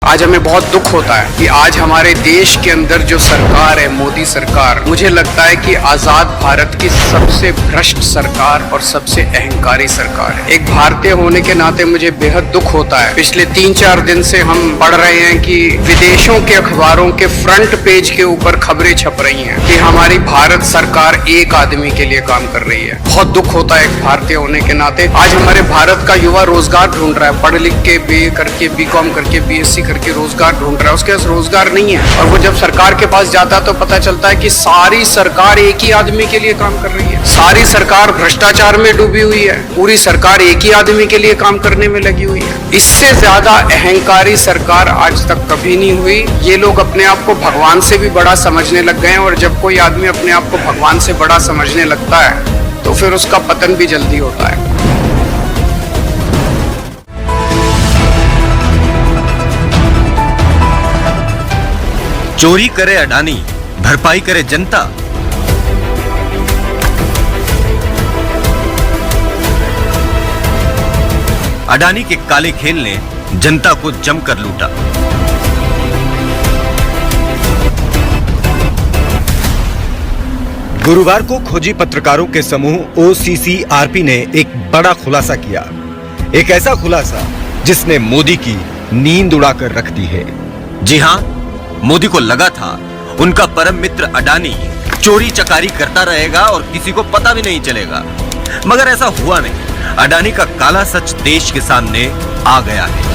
आज हमें बहुत दुख होता है कि आज हमारे देश के अंदर जो सरकार है, मोदी सरकार, मुझे लगता है कि आजाद भारत की सबसे भ्रष्ट सरकार और सबसे अहंकारी सरकार है। एक भारतीय होने के नाते मुझे बेहद दुख होता है। पिछले 3-4 दिन से हम पढ़ रहे हैं कि विदेशों के अखबारों के फ्रंट पेज के ऊपर खबरें छप रही हैं कि हमारी भारत सरकार एक आदमी के लिए काम कर रही है। बहुत दुख होता है एक भारतीय होने के नाते। आज हमारे भारत का युवा रोजगार ढूंढ रहा है, पढ़ लिख के BA करके, BCom करके, BSc करके रोजगार ढूंढ रहा है, उसके पास रोजगार नहीं है। और वो जब सरकार के पास जाता है तो पता चलता है कि सारी सरकार एक ही आदमी के लिए काम कर रही है। सारी सरकार भ्रष्टाचार में डूबी हुई है, पूरी सरकार एक ही आदमी के लिए काम करने में लगी हुई है। इससे ज्यादा अहंकारी सरकार आज तक कभी नहीं हुई। ये लोग अपने आप को भगवान से भी बड़ा समझने लग गए हैं, और जब कोई आदमी अपने आप को भगवान से बड़ा समझने लगता है तो फिर उसका पतन भी जल्दी होता है। चोरी करे अडानी, भरपाई करे जनता। अडानी के काले खेल ने जनता को जमकर लूटा। गुरुवार को खोजी पत्रकारों के समूह OCCRP ने एक बड़ा खुलासा किया। एक ऐसा खुलासा जिसने मोदी की नींद उड़ाकर रख दी है। जी हां, मोदी को लगा था उनका परम मित्र अडानी चोरी चकारी करता रहेगा और किसी को पता भी नहीं चलेगा, मगर ऐसा हुआ नहीं। अडानी का काला सच देश के सामने आ गया है।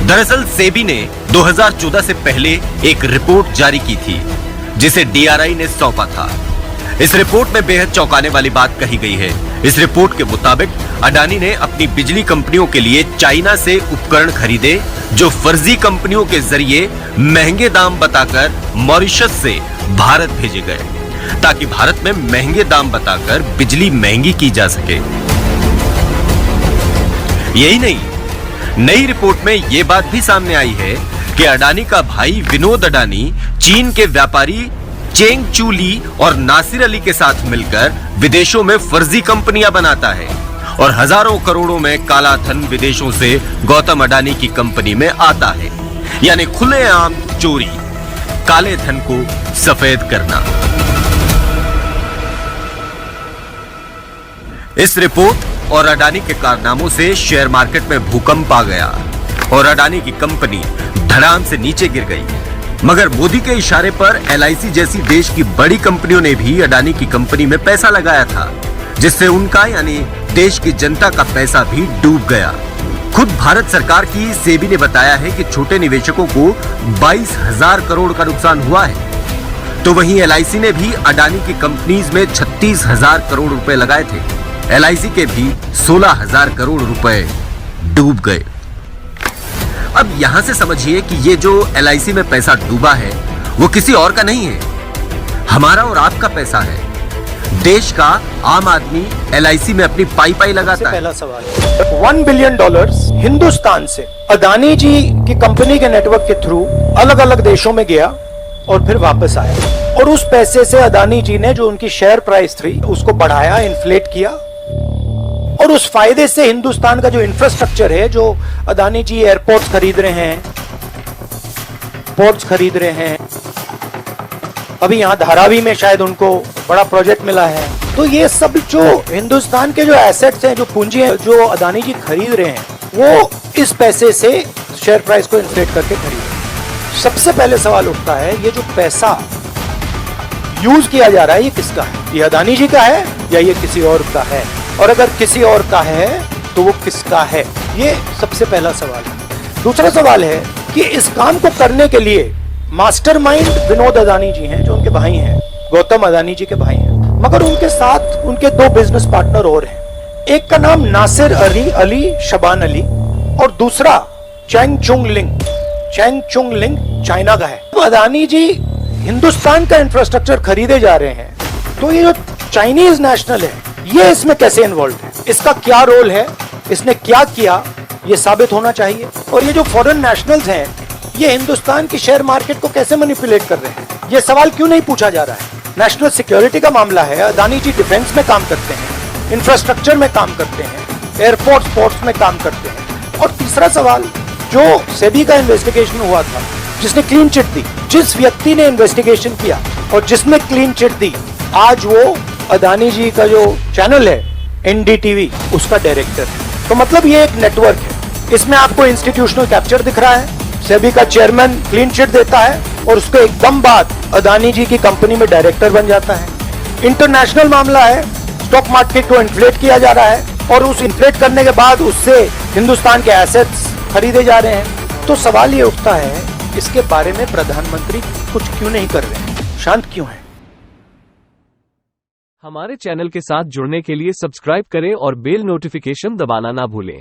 दरअसल सेबी ने 2014 से पहले एक रिपोर्ट जारी की थी जिसे DRI ने सौंपा था। इस रिपोर्ट में बेहद चौंकाने वाली बात कही गई है। इस रिपोर्ट के मुताबिक अडानी ने अपनी बिजली कंपनियों के लिए चाइना से उपकरण खरीदे जो फर्जी कंपनियों के जरिए महंगे दाम बताकर मॉरिशस से भारत भेजे गए ताकि भारत में महंगे दाम बताकर बिजली महंगी की जा सके। यही नहीं, नई रिपोर्ट में यह बात भी सामने आई है कि अडानी का भाई विनोद अडानी चीन के व्यापारी चेंग चू ली और नासिर अली के साथ मिलकर विदेशों में फर्जी कंपनियां बनाता है और हजारों करोड़ों में काला धन विदेशों से गौतम अडानी की कंपनी में आता है। यानी खुलेआम चोरी, काले धन को सफेद करना। इस रिपोर्ट और अडानी के कारनामों से शेयर मार्केट में भूकंप आ गया और अडानी की कंपनी धड़ाम से नीचे गिर गई। मगर मोदी के इशारे पर LIC जैसी देश की बड़ी कंपनियों ने भी अडानी की कंपनी में पैसा लगाया था, जिससे उनका यानी देश की जनता का पैसा भी डूब गया। खुद भारत सरकार की सेबी ने बताया है कि छोटे निवेशकों को 22,000 करोड़ का नुकसान हुआ है। तो वहीं LIC ने भी अडानी की कंपनीज में 36,000 करोड़ रुपए लगाए थे। LIC के भी 16,000 करोड़ रुपए डूब गए। अब यहां से समझिए कि ये जो LIC में पैसा डूबा है वो किसी और का नहीं है, हमारा और आपका पैसा है। देश का आम आदमी LIC में अपनी पाई लगाता है। पहला सवाल, $1 बिलियन हिंदुस्तान से अडानी जी की कंपनी के नेटवर्क के थ्रू अलग अलग देशों में गया और फिर वापस आया, और उस पैसे से अडानी जी ने जो उनकी शेयर प्राइस थी उसको बढ़ाया, इन्फ्लेट किया, और उस फायदे से हिंदुस्तान का जो इंफ्रास्ट्रक्चर है, जो अडानी जी एयरपोर्ट्स खरीद रहे हैं, पोर्ट्स खरीद रहे हैं, अभी यहाँ धारावी में शायद उनको बड़ा प्रोजेक्ट मिला है, तो ये सब जो हिंदुस्तान के जो एसेट्स हैं, जो पूंजी है, जो अडानी जी खरीद रहे हैं, वो इस पैसे से शेयर प्राइस को इन्फ्लेट करके खरीद रहे हैं। सबसे पहले सवाल उठता है, ये जो पैसा यूज किया जा रहा है ये किसका है? ये अडानी जी का है या ये किसी और का है? और अगर किसी और का है तो वो किसका है? ये सबसे पहला सवाल है। दूसरा सवाल है कि इस काम को करने के लिए मास्टरमाइंड विनोद अडानी जी हैं, जो उनके भाई हैं, गौतम अडानी जी के भाई हैं, मगर उनके साथ उनके 2 बिजनेस पार्टनर और हैं। एक का नाम नासिर अली शबान अली और दूसरा चेंग चुंग लिंग। चेंग चुंग लिंग चाइना का है। तो अडानी जी हिंदुस्तान का इंफ्रास्ट्रक्चर खरीदे जा रहे हैं, तो ये जो चाइनीज नेशनल है ये इसमें कैसे इन्वॉल्व है? इसका क्या रोल है? इसने क्या किया? ये साबित होना चाहिए। और ये जो फॉरेन नेशनल्स हैं ये हिंदुस्तान की शेयर मार्केट को कैसे मैनिपुलेट कर रहे हैं? ये सवाल क्यों नहीं पूछा जा रहा है? नेशनल सिक्योरिटी का मामला है। अडानी जी डिफेंस में काम करते हैं, इंफ्रास्ट्रक्चर में काम करते हैं, एयरफोर्स फोर्स में काम करते हैं। और तीसरा सवाल, जो सेबी का इन्वेस्टिगेशन हुआ था, जिसने क्लीन चिट दी, जिस व्यक्ति ने इन्वेस्टिगेशन किया और जिसने क्लीन चिट दी, आज वो अदानी जी का जो चैनल है एनडीटीवी, उसका डायरेक्टर है। तो मतलब ये एक नेटवर्क है। इसमें आपको इंस्टीट्यूशनल कैप्चर दिख रहा है, सेबी का चेयरमैन क्लीन चिट देता है और उसके एकदम बाद अदानी जी की कंपनी में डायरेक्टर बन जाता है। इंटरनेशनल मामला है, स्टॉक मार्केट को इन्फ्लेट किया जा रहा है और उस इन्फ्लेट करने के बाद उससे हिंदुस्तान के एसेट्स खरीदे जा रहे हैं। तो सवाल ये उठता है, इसके बारे में प्रधानमंत्री कुछ क्यों नहीं कर रहे हैं, शांत क्यों है? हमारे चैनल के साथ जुड़ने के लिए सब्सक्राइब करें और बेल नोटिफिकेशन दबाना ना भूलें।